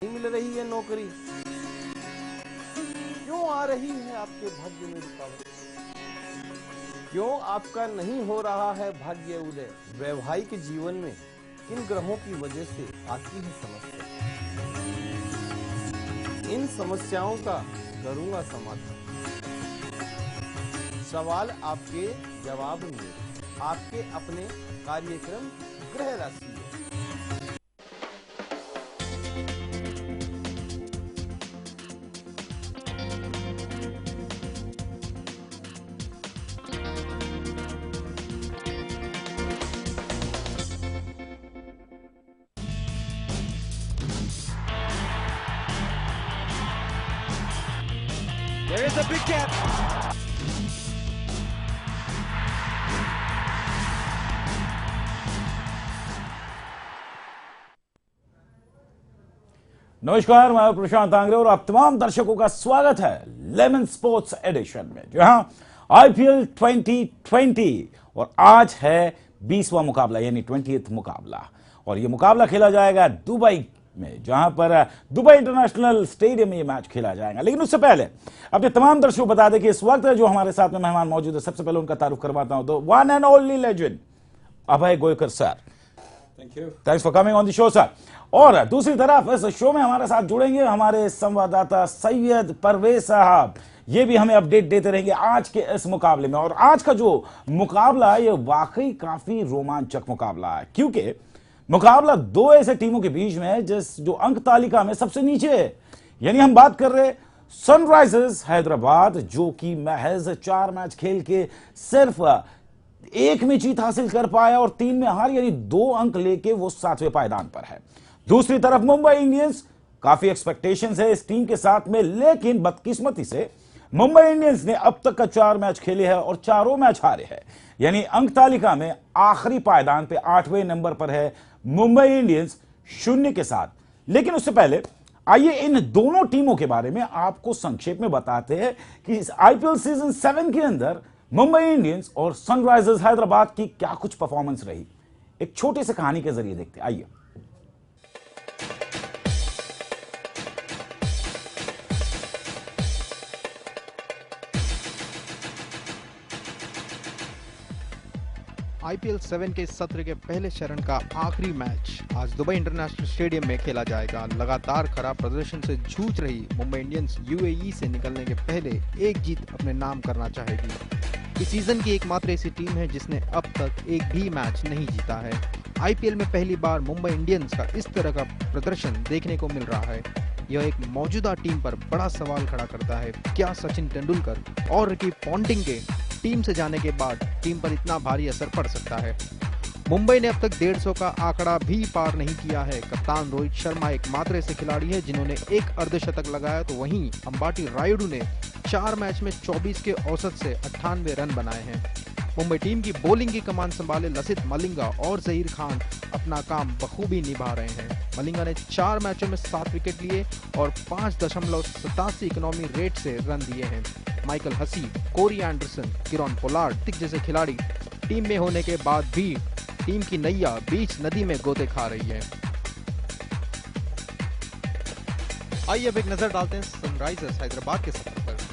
नहीं मिल रही है नौकरी, क्यों आ रही है आपके भाग्य में रुकावट, क्यों आपका नहीं हो रहा है भाग्य उदय। वैवाहिक जीवन में किन ग्रहों की वजह से आती है समस्या, इन समस्याओं का करूंगा समाधान। सवाल आपके जवाब में आपके अपने कार्यक्रम ग्रह राशि है। There is a big gap. नमस्कार, मैं प्रशांत आंग्रे और आप तमाम दर्शकों का स्वागत है लेमन स्पोर्ट्स एडिशन में, जहां आईपीएल 2020 और आज है 20वां मुकाबला यानी 20th मुकाबला। और ये मुकाबला खेला जाएगा दुबई में, जहां पर दुबई इंटरनेशनल स्टेडियम में ये मैच खेला जाएगा। लेकिन उससे पहले अपने तमाम दर्शकों को बता दें कि इस वक्त जो हमारे साथ में मेहमान मौजूद है, सबसे पहले उनका तारुफ करवाता हूं तो one and only legend Abhay Goykar sir. Thank you, thanks for coming on the show sir. और दूसरी तरफ इस शो में हमारे साथ जुड़ेंगे हमारे संवाददाता सैयद परवेज साहब। ये भी हमें अपडेट देते रहेंगे आज के इस मुकाबले में। और आज का जो मुकाबला है ये वाकई काफी रोमांचक मुकाबला है, क्योंकि मुकाबला दो ऐसे टीमों के बीच में है जो अंक तालिका में सबसे नीचे है। यानी हम बात कर रहे सनराइजर्स हैदराबाद, जो कि महज 4 मैच खेल के सिर्फ 1 में जीत हासिल कर पाया और 3 में हार, यानी 2 अंक लेके वो 7वें पायदान पर है। दूसरी तरफ मुंबई इंडियंस, काफी एक्सपेक्टेशंस है इस टीम के साथ में, लेकिन बदकिस्मती से मुंबई इंडियंस ने अब तक का 4 मैच खेले हैं और चारों मैच हारे हैं। यानी अंक तालिका में आखिरी पायदान पे 8वें नंबर पर है मुंबई इंडियंस 0 के साथ। लेकिन उससे पहले आइए इन दोनों टीमों के बारे में आपको संक्षेप में बताते हैं कि आईपीएल सीजन 7 के अंदर मुंबई इंडियंस और सनराइजर्स हैदराबाद की क्या कुछ परफॉर्मेंस रही। एक छोटे से कहानी के जरिए देखते हैं, आइए। आईपीएल 7 के सत्र के पहले चरण का आखिरी मैच आज दुबई इंटरनेशनल स्टेडियम में खेला जाएगा। लगातार खराब प्रदर्शन से जूझ रही मुंबई इंडियंस यूएई से निकलने के पहले एक जीत अपने नाम करना चाहेगी। इस सीजन की एकमात्र ऐसी टीम है जिसने अब तक एक भी मैच नहीं जीता है। आईपीएल में पहली बार मुंबई इंडियंस का इस तरह का प्रदर्शन देखने को मिल रहा है। यह एक मौजूदा टीम पर बड़ा सवाल खड़ा करता है, क्या सचिन तेंदुलकर और रिकी पॉन्टिंग के टीम से जाने के बाद टीम पर इतना भारी असर पड़ सकता है। मुंबई ने अब तक 150 का आंकड़ा भी पार नहीं किया है। कप्तान रोहित शर्मा एकमात्र ऐसे खिलाड़ी है जिन्होंने एक अर्धशतक लगाया, तो वहीं अंबाटी रायुडू ने 4 मैच में 24 के औसत से 98 रन बनाए हैं। मुंबई टीम की बॉलिंग की कमान संभाले लसित मलिंगा और जहीर खान अपना काम बखूबी निभा रहे हैं। मलिंगा ने 4 मैचों में 7 विकेट लिए और 5.87 इकोनॉमी रेट से रन दिए हैं। Michael Hussey, Corey Anderson, Kieron Pollard जैसे खिलाड़ी टीम में होने के बाद भी टीम की नैया बीच नदी में गोते खा रही है। आइए अब एक नजर डालते हैं सनराइजर्स हैदराबाद के सफर पर।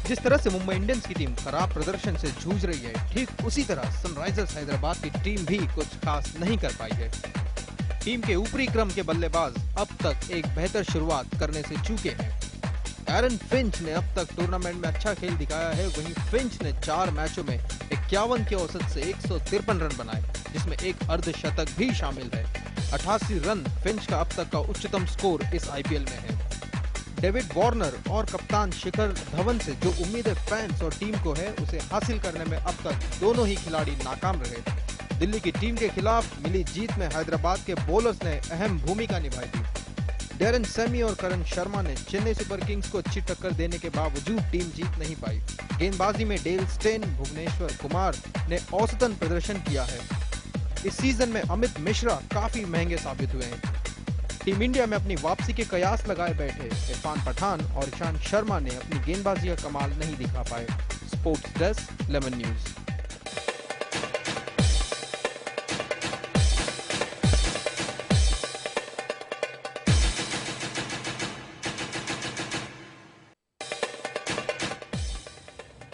जिस तरह से मुंबई इंडियंस की टीम खराब प्रदर्शन से जूझ रही है, ठीक उसी तरह सनराइजर्स हैदराबाद की टीम भी कुछ खास नहीं कर पाई है। टीम के ऊपरी क्रम के बल्लेबाज अब तक एक बेहतर शुरुआत करने से चूके हैं। एरन फिंच ने अब तक टूर्नामेंट में अच्छा खेल दिखाया है। वहीं फिंच ने 4 मैचों में 51 के औसत से 153 रन बनाए, जिसमें एक अर्धशतक भी शामिल है। 88 रन फिंच का अब तक का उच्चतम स्कोर इस आईपीएल में है। डेविड वार्नर और कप्तान शिखर धवन से जो उम्मीदें फैंस और टीम को है, उसे हासिल करने में अब तक दोनों ही खिलाड़ी नाकाम रहे। दिल्ली की टीम के खिलाफ मिली जीत में हैदराबाद के बॉलर्स ने अहम भूमिका निभाई थी। डेरन सेमी और करण शर्मा ने चेन्नई सुपर किंग्स को अच्छी टक्कर देने के बावजूद टीम जीत नहीं पाई। गेंदबाजी में डेल स्टेन, भुवनेश्वर कुमार ने औसतन प्रदर्शन किया है। इस सीजन में अमित मिश्रा काफी महंगे साबित हुए हैं। टीम इंडिया में अपनी वापसी के कयास लगाए बैठे इरफान पठान और ईशांत शर्मा ने अपनी गेंदबाजी का कमाल नहीं दिखा पाए। Sports desk, lemon news.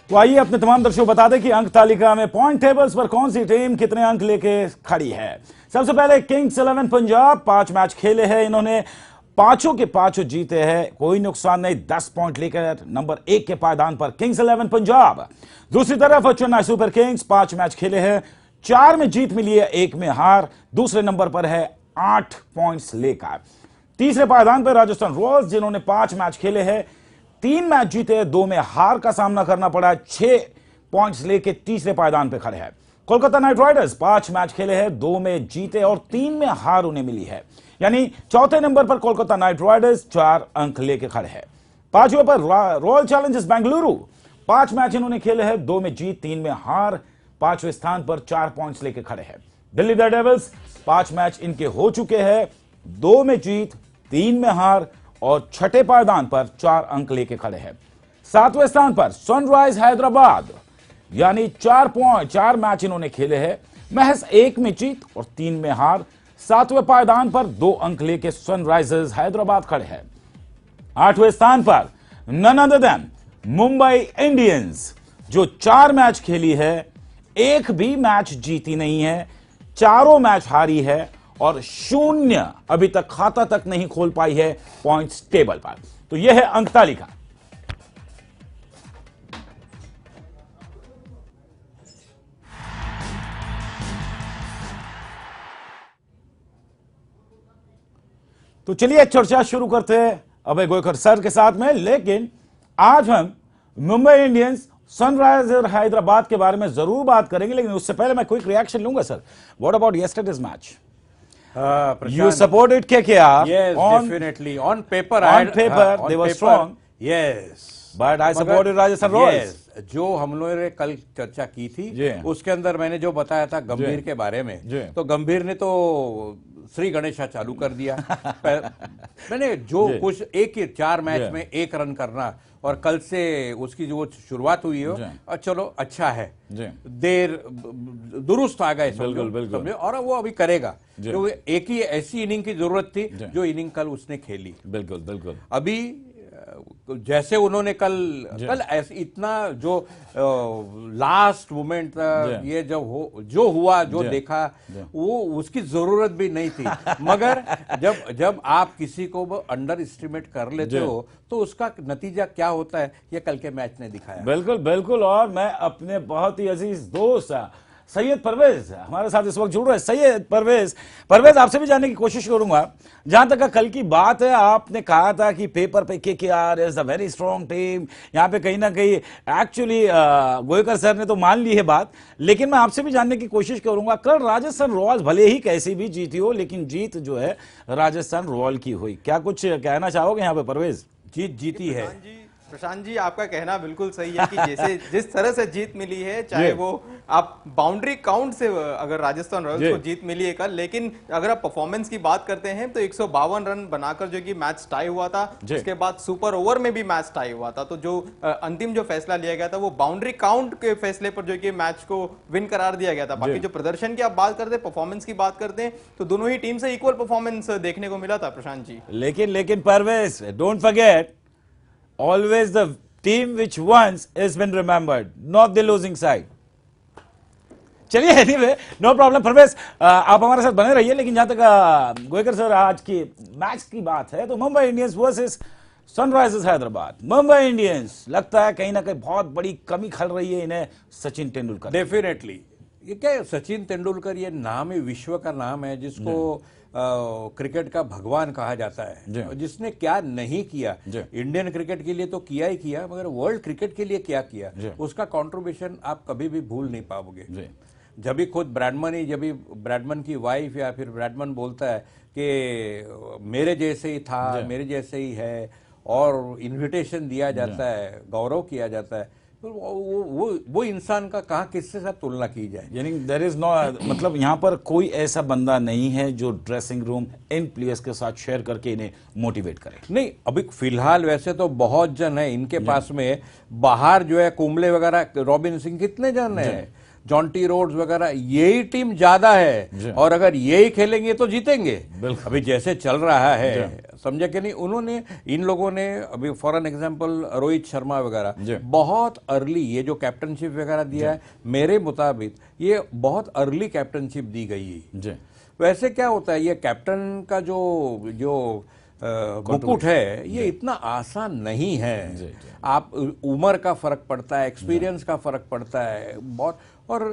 तो आइए अपने तमाम दर्शकों को बता दें कि अंक तालिका में पॉइंट टेबल्स पर कौन सी टीम कितने अंक लेके खड़ी है। सबसे पहले किंग्स 11 पंजाब 5 मैच खेले हैं, इन्होंने पांचों के पांचों जीते हैं, कोई नुकसान नहीं, 10 पॉइंट लेकर नंबर 1 के पायदान पर किंग्स 11 पंजाब। दूसरी तरफ चेन्नई सुपर किंग्स 5 मैच खेले हैं, 4 में जीत मिली है, 1 में हार, दूसरे नंबर पर है 8 पॉइंट्स लेकर। तीसरे पायदान पर राजस्थान रॉयल्स जिन्होंने 5 मैच खेले हैं, 3 मैच जीते, 2 में हार का सामना करना पड़ा, 6 पॉइंट्स लेके तीसरे पायदान पे खड़े हैं। कोलकाता नाइट राइडर्स 5 मैच खेले हैं, 2 में जीते और 3 में हार उन्हें मिली है, यानी चौथे नंबर पर कोलकाता नाइट राइडर्स 4 अंक लेके खड़े हैं। पांचवें पर रॉयल चैलेंजर्स बेंगलुरु 5 मैच इन्होंने खेले हैं, 2 में जीत, 3 में हार, 5वें स्थान पर 4 पॉइंट्स लेके खड़े हैं। दिल्ली डेयरडेविल्स 5 मैच इनके हो चुके हैं, 2 में जीत, 3 में हार और छठे पायदान पर 4 अंक लेके खड़े हैं। 7वें स्थान पर सनराइज हैदराबाद, यानी 4 मैच इन्होंने खेले हैं, महज 1 में जीत और 3 में हार, 7वें पायदान पर 2 अंक लेके सनराइजर्स हैदराबाद खड़े हैं। 8वें स्थान पर none other than Mumbai Indians, जो 4 मैच खेली है, 1 भी मैच जीती नहीं है, 4 मैच हारी है और 0 अभी तक खाता तक नहीं खोल पाई है पॉइंट्स टेबल पर। तो यह है अंक तालिका। तो चलिए चर्चा शुरू करते हैं अभय गोयकर सर के साथ में, लेकिन आज हम मुंबई इंडियंस सनराइजर हैदराबाद के बारे में जरूर बात करेंगे, लेकिन उससे पहले मैं क्विक रिएक्शन लूंगा sir. What about yesterday's match? You supported KKR. Yes, definitely. On paper, they were strong. Yes. But I supported Rajasthan Royals. Yes. जो हम लोगों ने कल चर्चा की थी, उसके अंदर मैंने जो बताया था गंभीर के बारे में, तो गंभीर ने तो श्री गणेशा चालू कर दिया। मैंने जो कुछ 4 मैच में 1 रन करना, और कल से उसकी जो शुरुआत हुई हो, चलो अच्छा है, देर दुरुस्त आ गए, समझे, और वो अभी करेगा, क्योंकि एक ही ऐसी इनिंग की जरूरत थी जो इनिंग कल उसने खेली। बिल्कुल। अभी जैसे उन्होंने कल इतना जो लास्ट मोमेंट ये जो हुआ देखा, वो उसकी जरूरत भी नहीं थी, मगर जब आप किसी को अंडर एस्टिमेट कर लेते हो तो उसका नतीजा क्या होता है, ये कल के मैच ने दिखाया। बिल्कुल। और मैं अपने बहुत ही अजीज दोस्त सैयद परवेज हमारे साथ इस वक्त जुड़ रहे हैं। सैयद परवेज आपसे भी जानने की कोशिश करूंगा, जहां तक कल की बात है, आपने कहा था कि पेपर पे KKR is a very strong team, यहां पे कहीं ना कहीं एक्चुअली गोयकर सर ने तो मान ली है बात, लेकिन मैं आपसे भी जानने की कोशिश करूंगा, कल राजस्थान रॉयल्स भले ही कैसी भी जीती हो, लेकिन जीत जो है राजस्थान रॉयल की हुई, क्या कुछ कहना चाहोगे यहाँ पे परवेज? जीत जीती है प्रशांत जी, आपका कहना बिल्कुल सही है कि जैसे जिस तरह से जीत मिली है, चाहे वो आप बाउंड्री काउंट से अगर राजस्थान रॉयल्स को जीत मिली है कल, लेकिन अगर आप परफॉर्मेंस की बात करते हैं तो 152 रन बनाकर जो कि मैच टाई हुआ था, उसके बाद सुपर ओवर में भी मैच टाई हुआ था, तो जो अंतिम जो फैसला लिया गया था वो बाउंड्री काउंट के फैसले पर जो कि मैच को विन करार दिया गया था। बाकी जो प्रदर्शन की आप बात करते हैं, परफॉर्मेंस की बात करते हैं, तो दोनों ही टीम से इक्वल परफॉर्मेंस देखने को मिला था प्रशांत जी। लेकिन Parvez, don't forget, always the team which wins has been remembered, not the losing side. चलिए anyway, no problem। परवेज आप हमारे साथ बने रहिए, लेकिन जहां तक गोयकर सर आज की मैच की बात है, तो Mumbai Indians versus Sunrisers Hyderabad, Mumbai Indians लगता है कहीं ना कहीं बहुत बड़ी कमी खल रही है इन्हें सचिन तेंदुलकर। डेफिनेटली, ये क्या सचिन तेंदुलकर, ये नाम ही विश्व का नाम है, जिसको क्रिकेट का भगवान कहा जाता है, जिसने क्या नहीं किया इंडियन क्रिकेट के लिए तो किया ही किया, मगर वर्ल्ड क्रिकेट के लिए क्या किया, उसका कंट्रीब्यूशन आप कभी भी भूल नहीं पाओगे। जब भी खुद ब्रैडमन की वाइफ या फिर ब्रैडमन बोलता है कि मेरे जैसे ही था, मेरे जैसे ही है, और इन्विटेशन दिया जाता है, गौरव किया जाता है, तो वो इंसान का कहाँ किससे साथ तुलना की जाए। यानी देयर इज नो, मतलब यहाँ पर कोई ऐसा बंदा नहीं है जो ड्रेसिंग रूम इन प्लेयर्स के साथ शेयर करके इन्हें मोटिवेट करे। नहीं, अभी फिलहाल वैसे तो बहुत जन है इनके पास में, बाहर जो है कुंबले वगैरह, रॉबिन सिंह, कितने जन है, जॉन्टी रोड्स वगैरह, यही टीम ज्यादा है और अगर यही खेलेंगे तो जीतेंगे। अभी जैसे चल रहा है, समझे कि नहीं, उन्होंने, इन लोगों ने अभी for an example Rohit Sharma वगैरह बहुत अर्ली ये जो कैप्टनशिप वगैरह दिया है, मेरे मुताबिक ये बहुत अर्ली कैप्टनशिप दी गई है। वैसे क्या होता है, ये कैप्टन का जो मुकुट है, ये इतना आसान नहीं है। आप उम्र का फर्क पड़ता है, एक्सपीरियंस का फर्क पड़ता है बहुत, और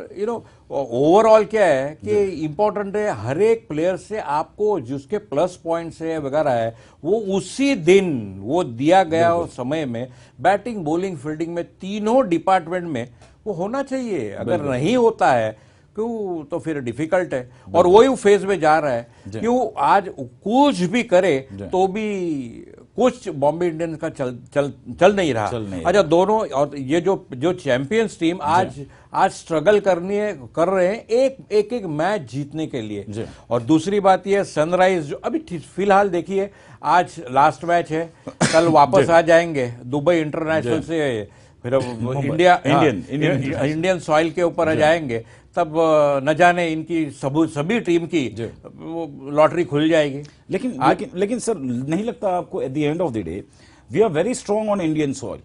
ओवरऑल क्या है कि इम्पोर्टेंट है हर एक प्लेयर से आपको जिसके प्लस पॉइंट्स है वगैरह है, वो उसी दिन वो दिया गया समय में बैटिंग, बॉलिंग, फील्डिंग में, तीनों डिपार्टमेंट में वो होना चाहिए। अगर नहीं होता है क्यों, तो फिर डिफिकल्ट है, और वही फेज में जा रहा है। क्यों आज कुछ भी करे तो भी कुछ बॉम्बे इंडियंस का चल नहीं रहा। अच्छा, दोनों, और ये जो चैंपियंस टीम आज स्ट्रगल कर रहे हैं एक मैच जीतने के लिए। और दूसरी बात ये, सनराइज जो अभी फिलहाल देखिए, आज लास्ट मैच है, कल वापस आ जाएंगे दुबई इंटरनेशनल से, फिर इंडियन सॉइल के ऊपर आ जाएंगे, तब न जाने इनकी सभी टीम की लॉटरी खुल जाएगी। लेकिन सर, नहीं लगता आपको at the end of the day we are very strong on Indian soil,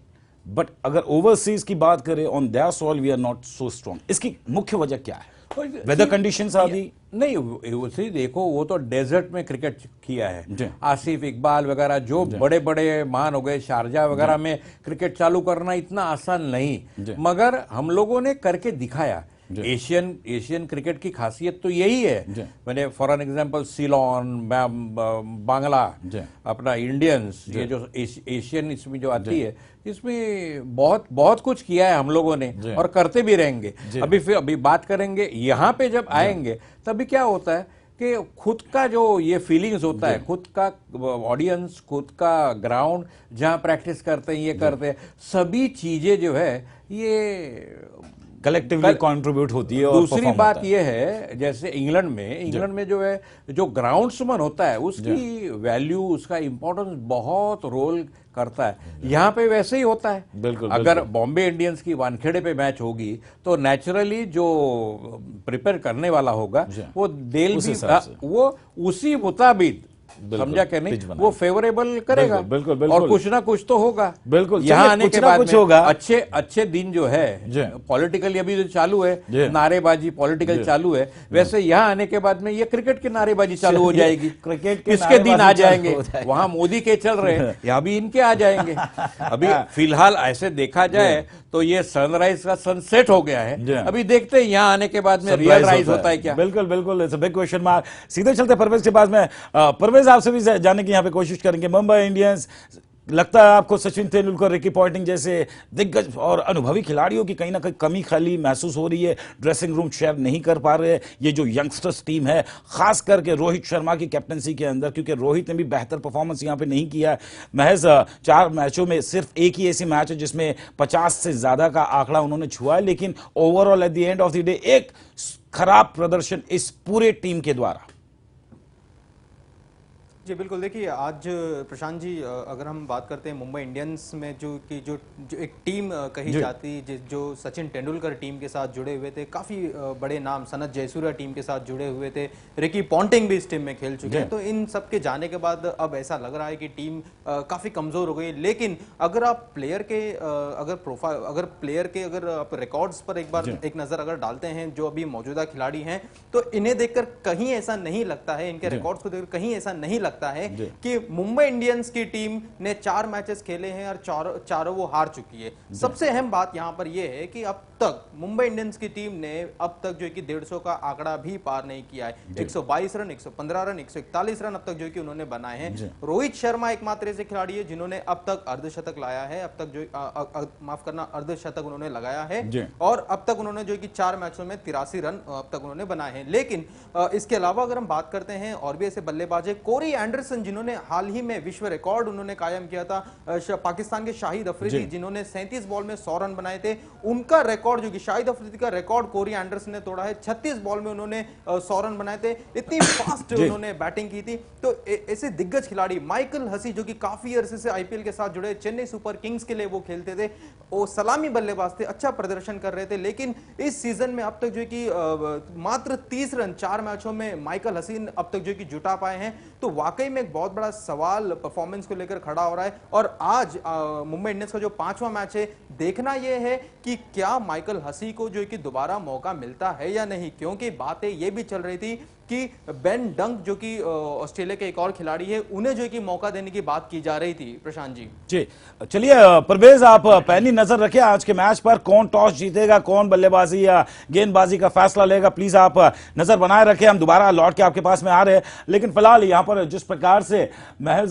but अगर ओवरसीज की बात करें on their soil we are not so strong? इसकी मुख्य वजह क्या है? वेदर कंडीशंस आदि? नहीं, उसी देखो, वो तो डेजर्ट में क्रिकेट किया है। आसिफ इकबाल वगैरह जो बड़े बड़े मान हो गए, शारजा वगैरह में क्रिकेट चालू करना इतना आसान नहीं, मगर हम लोगों ने करके दिखाया। एशियन क्रिकेट की खासियत तो यही है। मैंने for an example Ceylon, Bangla, अपना इंडियंस, ये जो एशियन इसमें जो आती है, इसमें बहुत कुछ किया है हम लोगों ने और करते भी रहेंगे। अभी बात करेंगे, यहाँ पे जब आएंगे तभी क्या होता है कि खुद का जो ये फीलिंग्स होता है, खुद का ऑडियंस, खुद का ग्राउंड जहाँ प्रैक्टिस करते हैं, ये करते हैं, सभी चीजें जो है ये कलेक्टिवली कंट्रीब्यूट होती है। और दूसरी बात यह है, जैसे इंग्लैंड में जो है, जो ग्राउंड्समैन होता है उसकी वैल्यू, उसका इंपॉर्टेंस बहुत रोल करता है। यहाँ पे वैसे ही होता है। बिल्कुल, अगर बॉम्बे इंडियंस की वानखेड़े पे मैच होगी तो नेचुरली जो प्रिपेयर करने वाला होगा वो वो उसी मुताबिक, समझा क्या नहीं, वो फेवरेबल करेगा। बिल्कुल, और कुछ ना कुछ तो होगा। बिल्कुल, यहाँ आने के बाद कुछ होगा। अच्छे दिन जो है पॉलिटिकली अभी जो चालू है, नारेबाजी पॉलिटिकल चालू है, वैसे यहाँ आने के बाद में ये क्रिकेट की नारेबाजी चालू हो जाएगी। क्रिकेट किसके दिन आ जाएंगे? वहां मोदी के चल रहे हैं, यहाँ भी इनके आ जाएंगे। अभी फिलहाल ऐसे देखा जाए तो ये सनराइज का सनसेट हो गया है। अभी देखते हैं यहाँ आने के बाद में रियल राइज होता है क्या। बिल्कुल, it's a big question mark. सीधे चलते परवेज के पास में। परवेज, आपसे भी जानने की यहाँ पे कोशिश करेंगे। मुंबई इंडियंस, लगता है आपको सचिन तेंदुलकर, रिकी पॉन्टिंग जैसे दिग्गज और अनुभवी खिलाड़ियों की कहीं ना कहीं कमी खाली महसूस हो रही है? ड्रेसिंग रूम शेयर नहीं कर पा रहे ये जो यंगस्टर्स टीम है, खास करके रोहित शर्मा की कैप्टनसी के अंदर, क्योंकि रोहित ने भी बेहतर परफॉर्मेंस यहाँ पे नहीं किया है। महज 4 मैचों में सिर्फ एक ही ऐसी मैच है जिसमें 50 से ज्यादा का आंकड़ा उन्होंने छुआ है, लेकिन overall eight the end of the day एक खराब प्रदर्शन इस पूरे टीम के द्वारा। जी बिल्कुल, देखिए आज प्रशांत जी, अगर हम बात करते हैं मुंबई इंडियंस में जो एक टीम कही जाती, जो सचिन तेंदुलकर टीम के साथ जुड़े हुए थे, काफ़ी बड़े नाम, सनत जयसूर्या टीम के साथ जुड़े हुए थे, रिकी पॉन्टिंग भी इस टीम में खेल चुके हैं, तो इन सब के जाने के बाद अब ऐसा लग रहा है कि टीम काफ़ी कमज़ोर हो गई। लेकिन अगर आप प्लेयर के अगर आप रिकॉर्ड्स पर एक बार एक नज़र अगर डालते हैं, जो अभी मौजूदा खिलाड़ी हैं, तो इन्हें देखकर कहीं ऐसा नहीं लगता है, इनके रिकॉर्ड्स को देखकर कहीं ऐसा नहीं लगता है कि मुंबई इंडियंस की टीम ने 4 मैचेस खेले हैं और चारों वो हार चुकी है। सबसे अहम बात यहां पर यह है कि अब तक मुंबई इंडियंस की टीम ने अब तक जो है कि 150 का आंकड़ा भी पार नहीं किया है। 122 रन, 115 रन, 141 रन अब तक जो है कि उन्होंने बनाए हैं। रोहित शर्मा एकमात्र ऐसे खिलाड़ी है जिन्होंने अब तक अर्धशतक लाया है, अब तक जो माफ करना अर्धशतक उन्होंने लगाया है, और अब तक उन्होंने जो है कि 4 मैचों में 83 रन अब तक उन्होंने बनाए हैं। लेकिन इसके अलावा अगर हम बात करते हैं और भी ऐसे बल्लेबाज है, कोरी एंडरसन जिन्होंने हाल ही में विश्व रिकॉर्ड उन्होंने कायम किया था, पाकिस्तान के शाहिद अफरीदी जिन्होंने 37 बॉल में 100 रन बनाए थे, उनका रिकॉर्ड जो कि शाहिद अफरीदी का रिकॉर्ड कोरी एंडरसन ने तोड़ा है। 36 बॉल में उन्होंने 100 रन बनाए थे, इतनी फास्ट उन्होंने बैटिंग की थी। तो ऐसे दिग्गज खिलाड़ी माइकल हसी जो कि काफी अरसे से आईपीएल के साथ जुड़े, चेन्नई सुपर किंग्स के लिए वो खेलते थे, वो सलामी बल्लेबाज थे, अच्छा प्रदर्शन कर रहे थे, लेकिन इस सीजन में अब तक जो कि मात्र 30 रन 4 मैचों में माइकल हसीन अब तक जो कि जुटा पाए हैं। तो वाकई में एक बहुत बड़ा सवाल परफॉर्मेंस को लेकर खड़ा हो रहा है। और आज मुंबई इंडियंस का जो 5वां मैच है, देखना यह है कि क्या माइकल हसी को जो कि दोबारा मौका मिलता है या नहीं, क्योंकि बातें ये भी चल रही थी कि बेन डंक जो कि ऑस्ट्रेलिया के एक और खिलाड़ी है, उन्हें जो कि मौका देने की बात की जा रही थी। प्रशांत जी चलिए परवेज, आप पहली नजर रखिए आज के मैच पर, कौन टॉस जीतेगा, कौन बल्लेबाजी या गेंदबाजी का फैसला लेगा, प्लीज आप नजर बनाए रखें। हम दोबारा लौट के आपके पास में आ रहे हैं, लेकिन फिलहाल यहां पर जिस प्रकार से महज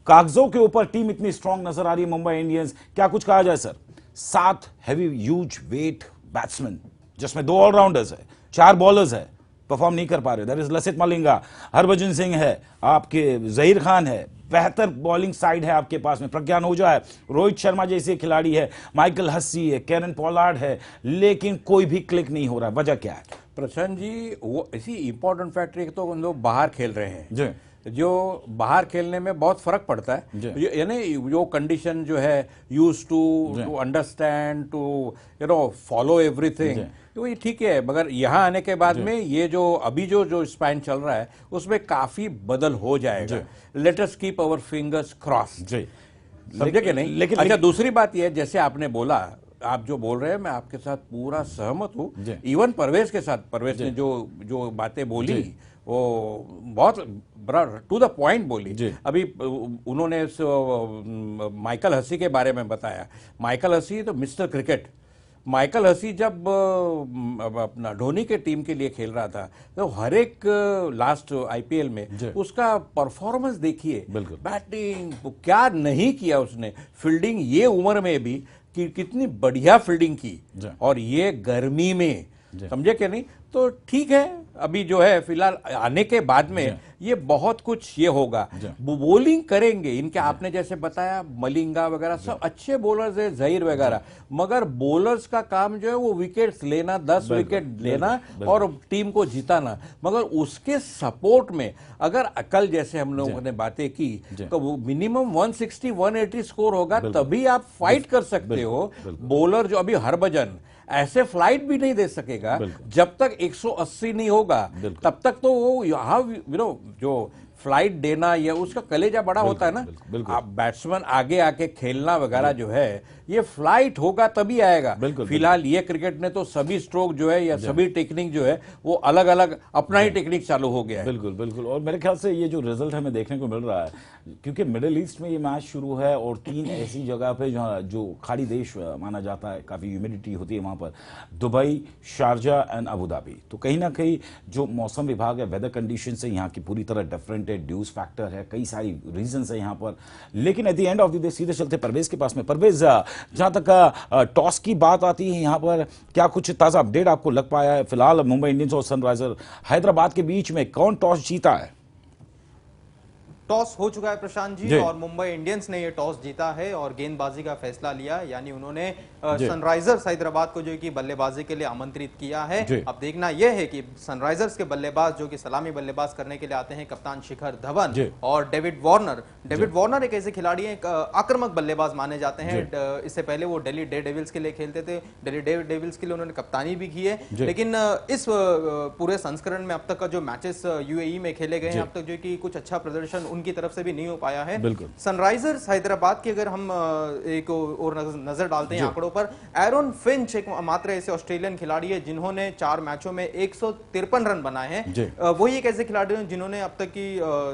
कागजों के ऊपर टीम इतनी स्ट्रांग नजर आ रही है मुंबई इंडियंस, क्या कुछ कहा जाए sir? 7 heavy huge weight batsman, जिसमें 2 ऑलराउंडर्स है, 4 बॉलर्स है, परफॉर्म नहीं कर पा रहे। दैट इज लसित मलिंगा, हरभजन सिंह है, आपके जहीर खान है, बेहतर बॉलिंग साइड है आपके पास में, प्रज्ञान ओझा है, रोहित शर्मा जैसे खिलाड़ी है, माइकल हसी है, कैरन पोलार्ड है, लेकिन कोई भी क्लिक नहीं हो रहा है। वजह क्या है? प्रशांत जी, वो इसी इंपॉर्टेंट फैक्टर है तो उन लोग बाहर खेल रहे हैं जी, जो बाहर खेलने में बहुत फर्क पड़ता है, यानी जो कंडीशन जो है, use to understand, to follow everything, तो ये ठीक है। मगर यहाँ आने के बाद में ये जो अभी जो स्पैन चल रहा है उसमें काफी बदल हो जाएगा। Let us keep our fingers cross, समझे कि नहीं? लेकिन अच्छा, दूसरी बात ये, जैसे आपने बोला, आप जो बोल रहे हैं मैं आपके साथ पूरा सहमत हूँ। इवन परवेज के साथ, परवेज ने जो बातें बोली वो बहुत बड़ा टू द पॉइंट बोली। अभी उन्होंने माइकल हसी के बारे में बताया। माइकल हसी तो मिस्टर क्रिकेट। माइकल हसी जब अपना धोनी के टीम के लिए खेल रहा था तो हर एक लास्ट आईपीएल में उसका परफॉर्मेंस देखिए, बैटिंग क्या नहीं किया उसने, फील्डिंग ये उम्र में भी कि कितनी बढ़िया फील्डिंग की, और ये गर्मी में, समझे क्या नहीं? तो ठीक है, अभी जो है फिलहाल आने के बाद में ये बहुत कुछ ये होगा, बॉलिंग करेंगे इनके, आपने जैसे बताया मलिंगा वगैरह सब अच्छे बॉलर्स है, जहीर वगैरह, मगर बॉलर्स का काम जो है वो विकेट्स लेना, 10 विकेट लेना और टीम को जिताना। मगर उसके सपोर्ट में अगर कल जैसे हम लोगों ने बातें की तो वो मिनिमम 160 180 स्कोर होगा, तभी आप फाइट कर सकते हो। बॉलर जो अभी हरभजन ऐसे फ्लाइट भी नहीं दे सकेगा जब तक 180 नहीं होगा, तब तक तो वो यहाँ जो फ्लाइट देना या उसका कलेजा बड़ा होता है ना, आप बैट्समैन आगे आके खेलना वगैरह जो है ये फ्लाइट होगा तभी आएगा। फिलहाल ये क्रिकेट ने तो सभी स्ट्रोक जो है या सभी टेक्निक जो है वो अलग अलग अपना ही टेक्निक चालू हो गया है। बिल्कुल बिल्कुल। और मेरे ख्याल से ये जो रिजल्ट हमें देखने को मिल रहा है, क्योंकि मिडिल ईस्ट में ये मैच शुरू है और 3 ऐसी जगह पे जो खाड़ी देश माना जाता है, काफी ह्यूमिडिटी होती है वहां पर, Dubai, Sharjah and Abu Dhabi. तो कहीं ना कहीं जो मौसम विभाग है, वेदर कंडीशन से यहाँ की पूरी तरह डिफरेंट है, ड्यूस फैक्टर है, कई सारी रीजन है यहाँ पर। लेकिन at the end of the day सीधे चलते परवेज के पास में। परवेज, जहां तक टॉस की बात आती है यहाँ पर, क्या कुछ ताजा अपडेट आपको लग पाया है? फिलहाल मुंबई इंडियंस और सनराइजर हैदराबाद के बीच में कौन टॉस जीता है? टॉस हो चुका है प्रशांत जी, और मुंबई इंडियंस ने ये टॉस जीता है और गेंदबाजी का फैसला लिया, यानी उन्होंने सनराइजर्स हैदराबाद को जो कि बल्लेबाजी के लिए आमंत्रित किया है। अब देखना यह है कि सनराइजर्स के बल्लेबाज जो कि सलामी बल्लेबाज करने के लिए आते हैं, कप्तान शिखर धवन और डेविड वार्नर। डेविड वार्नर एक ऐसे खिलाड़ी हैं, आक्रामक बल्लेबाज माने जाते हैं। इससे पहले वो दिल्ली डेयरडेविल्स के लिए खेलते थे, दिल्ली डेयरडेविल्स के लिए उन्होंने कप्तानी भी की है। लेकिन इस पूरे संस्करण में अब तक का जो मैचेस यूएई में खेले गए हैं, अब तक जो कि कुछ अच्छा प्रदर्शन उनकी तरफ से भी नहीं हो पाया है। सनराइजर्स हैदराबाद की अगर हम एक और नजर डालते हैं आंकड़ों पर, एरोन फिंच एक मात्र ऐसे ऑस्ट्रेलियन खिलाड़ी है जिन्होंने 4 मैचों में 153 रन बनाए हैं। वही एक ऐसे खिलाड़ी हैं जिन्होंने अब तक की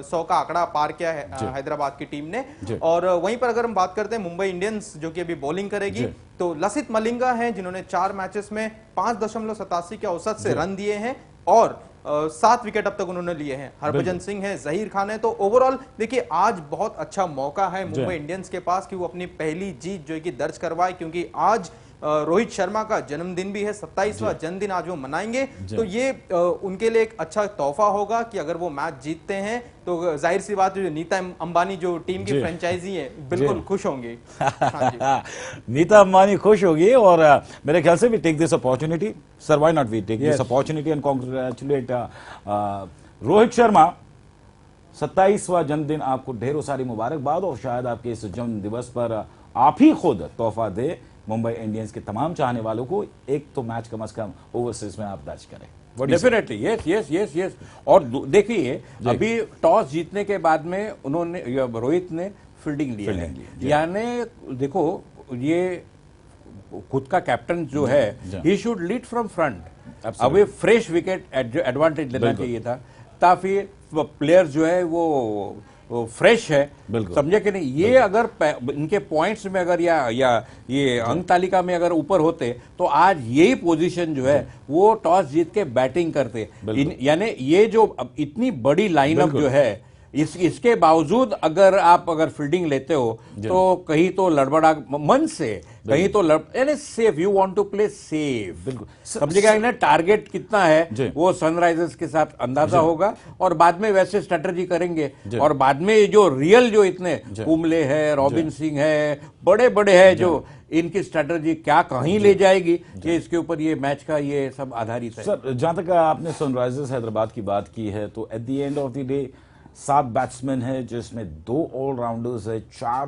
100 का आंकड़ा पार किया है हैदराबाद की टीम ने। और वहीं पर अगर हम बात करते हैं मुंबई इंडियंस जो कि अभी बॉलिंग करेगी, तो लसित मलिंगा हैं जिन्होंने 4 मैचेस में 5.87 के औसत से रन दिए हैं और 7 विकेट अब तक उन्होंने लिए हैं। हरभजन सिंह है, जहीर खान है। तो ओवरऑल देखिए आज बहुत अच्छा मौका है मुंबई इंडियंस के पास कि वो अपनी पहली जीत जो है कि दर्ज करवाए, क्योंकि आज रोहित शर्मा का जन्मदिन भी है, 27वां जन्मदिन आज वो मनाएंगे। तो ये उनके लिए एक अच्छा तोहफा होगा कि अगर वो मैच जीतते हैं तो जाहिर सी बात है जो नीता अंबानी जो टीम की फ्रेंचाइजी है बिल्कुल खुश होंगे। हाँ नीता अंबानी खुश होगी और मेरे ख्याल से we take this opportunity, sir why not we take this opportunity and congratulate Rohit Sharma. 27वां जन्मदिन, आपको ढेरों सारी मुबारकबाद और शायद आपके इस जन्म दिवस पर आप ही खुद तोहफा दे मुंबई इंडियंस के तमाम चाहने वालों को, एक तो मैच कम से कम ओवरसीज में आप दर्ज करें। Definitely yes. और देखिए अभी टॉस जीतने के बाद में उन्होंने रोहित ने फील्डिंग ली है, यानी देखो ये खुद का कैप्टन जो है he should lead from front. अब फ्रेश विकेट एडवांटेज लेना चाहिए था ताकि प्लेयर्स जो है वो फ्रेश है, समझे कि नहीं। ये अगर इनके पॉइंट्स में अगर या ये अंक तालिका में अगर ऊपर होते तो आज यही पोजीशन जो है वो टॉस जीत के बैटिंग करते। यानी ये जो इतनी बड़ी लाइनअप जो है इसके बावजूद अगर आप फील्डिंग लेते हो तो कहीं तो लड़बड़ा मन से, कहीं तो यानी safe, you want to play safe, बिल्कुल समझेगा ना। टारगेट कितना है वो सनराइजर्स के साथ अंदाजा होगा और बाद में वैसे स्ट्रेटजी करेंगे। और बाद में जो रियल जो इतने कुंबले है, रॉबिन सिंह है, बड़े बड़े है, जो इनकी स्ट्रेटजी क्या कहीं ले जाएगी, ये इसके ऊपर ये मैच का ये सब आधारित है। सर जहां तक आपने सनराइजर्स हैदराबाद की बात की है तो eight the end of the day 7 batsman है जिसमें 2 ऑलराउंडर्स है, 4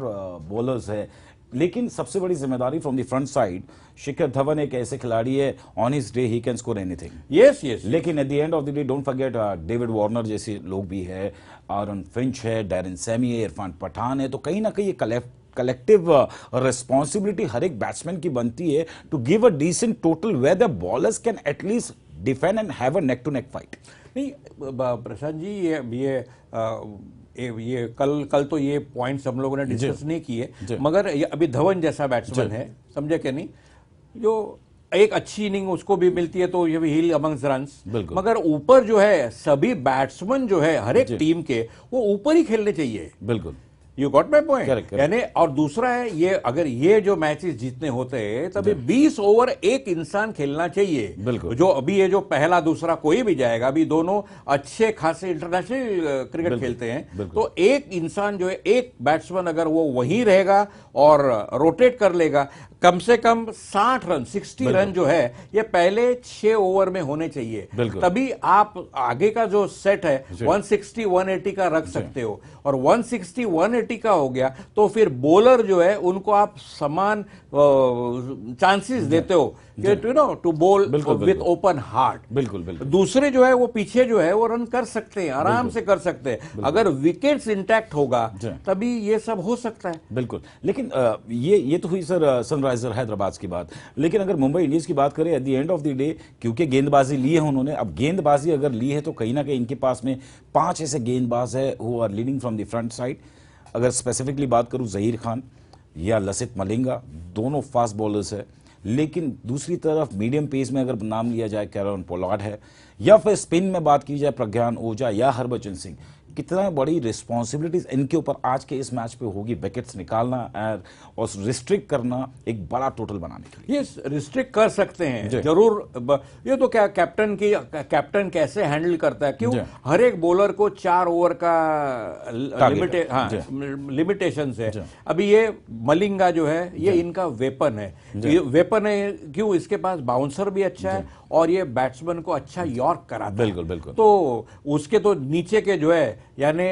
बॉलर्स है, लेकिन सबसे बड़ी जिम्मेदारी from the front side Shikhar Dhawan एक ऐसे खिलाड़ी है, on his day he can score anything. Yes लेकिन at the end of the day don't forget David Warner जैसे लोग भी है, आरन फिंच है, डैरेन सैमी है, इरफान पठान है। तो कहीं ना कहीं ये कलेक्टिव रिस्पॉन्सिबिलिटी हर एक बैट्समैन की बनती है to give a decent total where the bowlers can at least defend and have a neck to neck fight. नहीं प्रशांत जी, ये कल तो ये पॉइंट्स हम लोगों ने डिस्कस नहीं किए, मगर ये अभी धवन जैसा बैट्समैन है, समझे कि नहीं, जो एक अच्छी इनिंग उसको भी मिलती है तो ये भी हिल अमंग्स रन्स, मगर ऊपर जो है सभी बैट्समैन जो है हर एक टीम के वो ऊपर ही खेलने चाहिए। बिल्कुल, यू गॉट माई पॉइंट। यानी और दूसरा है ये, अगर ये जो मैचेस जीतने होते हैं तभी 20 ओवर एक इंसान खेलना चाहिए। बिल्कुल, जो अभी ये जो पहला दूसरा कोई भी जाएगा, अभी दोनों अच्छे खासे इंटरनेशनल क्रिकेट खेलते हैं, तो एक इंसान जो है, एक बैट्समैन अगर वो वहीं रहेगा और रोटेट कर लेगा, कम से कम 60 रन 60 रन जो है ये पहले 6 ओवर में होने चाहिए, तभी आप आगे का जो सेट है 160 180 का रख सकते हो। और 160 180 का हो गया तो फिर बॉलर जो है उनको आप समान चांसेस देते हो to bowl with open heart. बिल्कुल। दूसरे जो है वो पीछे जो है वो रन कर सकते हैं, आराम से कर सकते हैं, अगर विकेट्स इंटैक्ट होगा तभी ये सब हो सकता है। बिल्कुल, लेकिन ये तो हुई सर सनराइजर हैदराबाद की बात, लेकिन अगर मुंबई इंडियंस की बात करें eight the end of the day, क्योंकि गेंदबाजी ली है उन्होंने, अब गेंदबाजी अगर ली है तो कहीं ना कहीं इनके पास में 5 ऐसे गेंदबाज है who are leading from the front side. अगर स्पेसिफिकली बात करूं जहीर खान या लसित मलिंगा, दोनों फास्ट बॉलर्स है, लेकिन दूसरी तरफ मीडियम पेस में अगर नाम लिया जाए कैरन पोलार्ड है, या फिर स्पिन में बात की जाए प्रज्ञान ओझा या हरभजन सिंह। कितना बड़ी रिस्पॉन्सिबिलिटीज इनके ऊपर आज के इस मैच पे होगी, विकेट्स निकालना और रिस्ट्रिक्ट करना एक बड़ा टोटल बनाने के लिए। ये रिस्ट्रिक्ट कर सकते हैं जरूर। ये तो क्या कैप्टन कैसे हैंडल करता है, क्यों हर एक बॉलर को 4 ओवर का लिमिटेशन है। अभी ये मलिंगा जो है ये इनका वेपन है, वेपन है क्यों, इसके पास बाउंसर भी अच्छा है और ये बैट्समैन को अच्छा यॉर्क कराता है। बिल्कुल। तो उसके तो नीचे के जो है यानी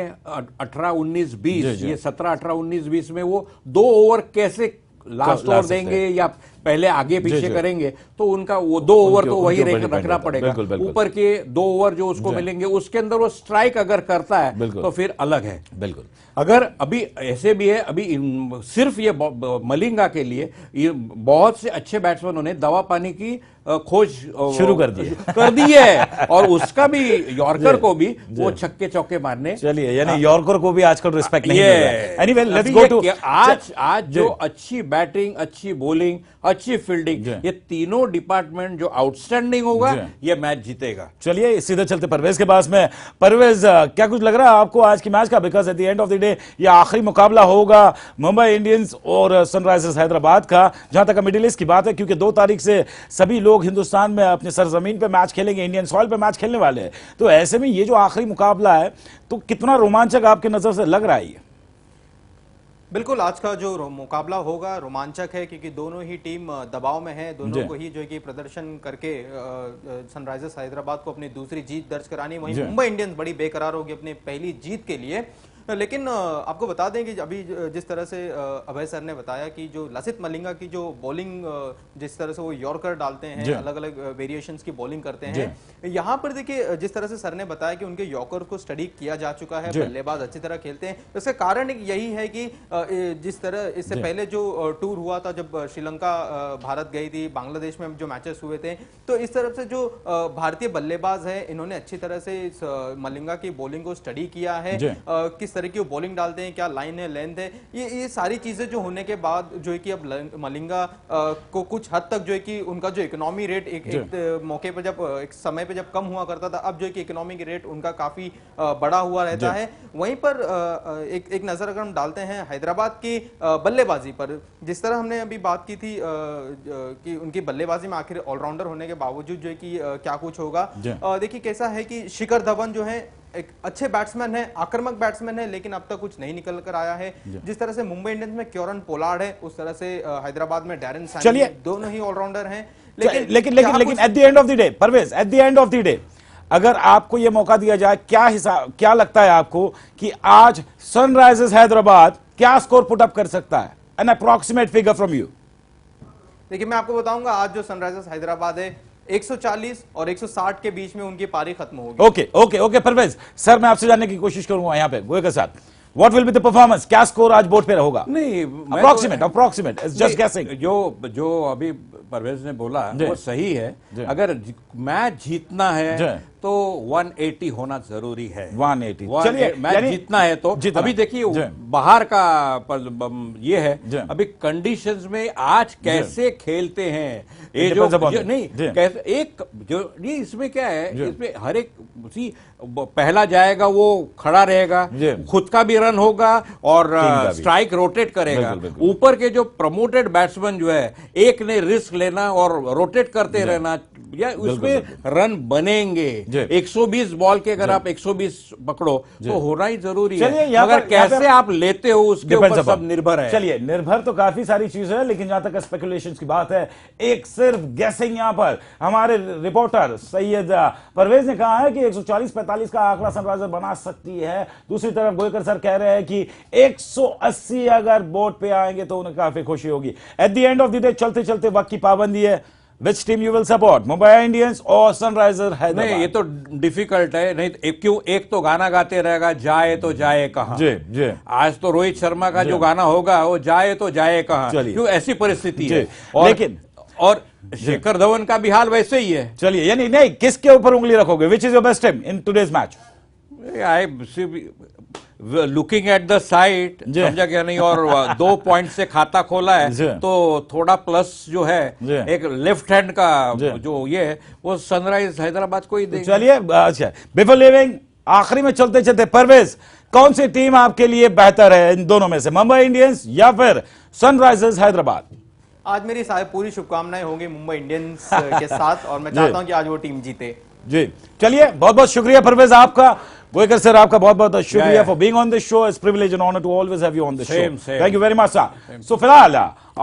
18 19 20 ये 17 18 19 20 में वो 2 ओवर कैसे लास्ट ओवर देंगे या पहले आगे पीछे करेंगे, तो उनका वो 2 ओवर तो वही रखना पड़ेगा। ऊपर के 2 ओवर जो उसको मिलेंगे उसके अंदर वो स्ट्राइक अगर करता है तो फिर अलग है। बिल्कुल, अगर अभी ऐसे भी है, अभी सिर्फ ये मलिंगा के लिए ये बहुत से अच्छे बैट्समैनों ने दवा पानी की खोज शुरू कर दी है और उसका भी यॉर्कर को भी वो छक्के चौके मारने, चलिए यानी यॉर्कर को भी आजकल रिस्पेक्ट नहीं मिल रहा है। एनीवे लेट्स गो टू आज जो अच्छी बैटिंग, अच्छी बॉलिंग, अच्छी फील्डिंग, ये तीनों डिपार्टमेंट जो आउटस्टैंडिंग होगा ये मैच जीतेगा। चलिए सीधे चलते परवेज के पास में। परवेज, क्या कुछ लग रहा है आपको आज की मैच का? Because at the end of the day ये आखिरी मुकाबला होगा मुंबई इंडियंस और सनराइजर्स हैदराबाद का, जहां तक मिडिल ईस्ट की बात है, क्योंकि 2 तारीख से सभी लोग हिंदुस्तान में अपने सरजमीन पे मैच खेलेंगे, इंडियन सॉइल पे मैच खेलने वाले हैं। तो ऐसे में ये जो आखिरी मुकाबला है तो कितना रोमांचक आपकी नजर से लग रहा है? बिल्कुल, आज का जो मुकाबला होगा रोमांचक है, क्योंकि दोनों ही टीम दबाव में है, दोनों को ही जो है कि प्रदर्शन करके सनराइजर्स हैदराबाद को अपनी दूसरी जीत दर्ज करानी। वहीं मुंबई इंडियंस बड़ी बेकरार होगी अपनी पहली जीत के लिए। लेकिन आपको बता दें कि अभी जिस तरह से अभय सर ने बताया कि जो लसित मलिंगा की जो बॉलिंग, जिस तरह से वो यॉर्कर डालते हैं, अलग अलग वेरिएशंस की बॉलिंग करते हैं, यहाँ पर देखिए जिस तरह से सर ने बताया कि उनके यॉर्कर को स्टडी किया जा चुका है, बल्लेबाज अच्छी तरह खेलते हैं। इसका कारण यही है कि जिस तरह इससे पहले जो टूर हुआ था, जब श्रीलंका भारत गई थी, बांग्लादेश में जो मैचेस हुए थे, तो इस तरफ से जो भारतीय बल्लेबाज है इन्होंने अच्छी तरह से मलिंगा की बॉलिंग को स्टडी किया है, किस तरह की बॉलिंग डालते हैं, क्या लाइन है, लेंथ है, ये सारी चीजें जो होने के बाद जो है कि अब मलिंगा को कुछ हद तक जो है कि उनका जो इकोनॉमी रेट एक मौके पर जब एक समय पे जब कम हुआ करता था, अब जो है कि इकोनॉमी रेट उनका काफी बड़ा हुआ रहता है। वहीं पर एक नजर अगर हम डालते हैं हैदराबाद की बल्लेबाजी पर, जिस तरह हमने अभी बात की थी कि उनकी बल्लेबाजी में आखिर ऑलराउंडर होने के बावजूद जो है कि क्या कुछ होगा। देखिए कैसा है कि शिखर धवन जो है एक अच्छे बैट्समैन है, आक्रामक बैट्समैन है, लेकिन अब तक कुछ नहीं निकल कर आया है। जिस तरह से मुंबई इंडियंस में क्योरन पोलार्ड है, उस तरह से हैदराबाद में डैरेन सैनी, दोनों ही ऑलराउंडर हैं। लेकिन at the end of the day Parvez, at the end of the day अगर आपको यह मौका दिया जाए, क्या लगता है आपको कि आज सनराइजर्स हैदराबाद क्या स्कोर पुट अप कर सकता है? An approximate figure from you. देखिए मैं आपको बताऊंगा, आज जो सनराइजर्स हैदराबाद है 140 और 160 के बीच में उनकी पारी खत्म होगी। ओके परवेज सर, मैं आपसे जानने की कोशिश करूंगा यहाँ पे गोए के साथ, what will be the performance? क्या स्कोर आज बोर्ड पे होगा? नहीं, अप्रॉक्सीमेट जस्ट गेसिंग। जो अभी परवेज ने बोला वो सही है। अगर मैच जीतना है तो 180 होना जरूरी है। 180 चलिए, मैच जीतना है तो अभी देखिए बाहर का ये है, अभी कंडीशंस में आज कैसे खेलते हैं ये जो नहीं कैसे एक जो नहीं, इसमें क्या है, इसमें हर एक पहला जाएगा वो खड़ा रहेगा, खुद का भी रन होगा और स्ट्राइक रोटेट करेगा। ऊपर के जो प्रमोटेड बैट्समैन जो है, एक ने रिस्क लेना और रोटेट करते रहना, या उसमें रन बनेंगे। 120 बॉल के अगर आप 120 पकड़ो तो होना ही जरूरी है, मगर कैसे आप लेते हो उसके ऊपर सब निर्भर है। चलिए, निर्भर तो काफी सारी चीजें है, लेकिन जहां तक स्पेकुलेशंस की बात है, एक सिर्फ गेसिंग यहां पर हमारे रिपोर्टर सैयद परवेज ने कहा है कि 140-45 का आंकड़ा सनराइजर बना सकती है। दूसरी तरफ गोयकर सर कह रहे हैं कि 180 अगर बोर्ड पे आएंगे तो उन्हें काफी खुशी होगी। Eight the end of the day चलते चलते वक्त की पाबंदी है, Which team you will support, Mumbai Indians और सनराइजर हैदराबाद? नहीं, ये तो डिफिकल्ट है। नहीं क्यों, एक तो गाना गाते रहेगा, जाए तो जाए कहां। जी आज तो रोहित शर्मा का जो गाना होगा वो जाए तो जाए कहां, क्यों ऐसी परिस्थिति है। लेकिन और शिखर धवन का भी हाल वैसे ही है। चलिए, यानी नहीं, किसके ऊपर उंगली रखोगे? Which is your best team in today's match? I looking at the site, समझा क्या नहीं, और 2 पॉइंट से खाता खोला है तो थोड़ा प्लस जो है एक लेफ्ट हैंड का जो ये है वो सनराइज हैदराबाद को ही देंगे। चलिए, अच्छा, बिफोर लिविंग आखिरी में चलते चलते परवेज, कौन सी टीम आपके लिए बेहतर है इन दोनों में से, मुंबई इंडियंस या फिर सनराइजर्स हैदराबाद? आज मेरी पूरी शुभकामनाएं होंगी मुंबई इंडियंस के साथ, और मैं चाहता हूं कि आज वो टीम जीते। जी चलिए, बहुत बहुत शुक्रिया परवेज आपका। गोयकर सर, आपका बहुत बहुत शुक्रिया for being on this show. It's privilege and honour to always have you on this show. Thank you very much sir. So फिलहाल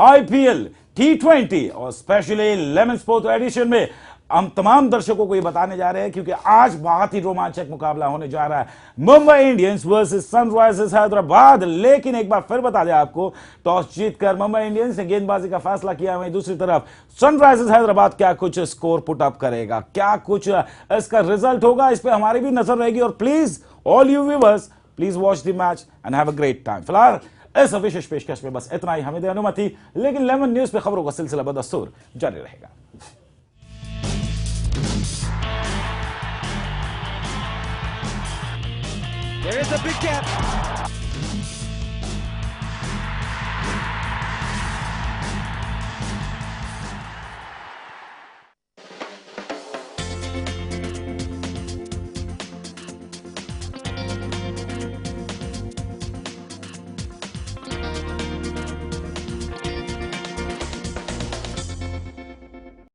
IPL T20 और स्पेशली लेमन स्पोर्ट एडिशन में हम तमाम दर्शकों को ये बताने जा रहे हैं, क्योंकि आज बहुत ही रोमांचक मुकाबला होने जा रहा है, Mumbai Indians versus Sunrisers Hyderabad. लेकिन एक बार फिर बता दें आपको, टॉस जीतकर मुंबई इंडियंस ने गेंदबाजी का फैसला किया। वहीं दूसरी तरफ सनराइजर्स हैदराबाद क्या कुछ स्कोर पुट अप करेगा, क्या कुछ इसका रिजल्ट होगा, इस पर हमारी भी नजर रहेगी। और please all you viewers, please watch the match and have a great time. फिलहाल इस विशेष पेशकश में बस इतना ही, हमें दे अनुमति, लेकिन लेमन न्यूज पे खबरों का सिलसिला बदस्तूर जारी रहेगा। There is a big gap.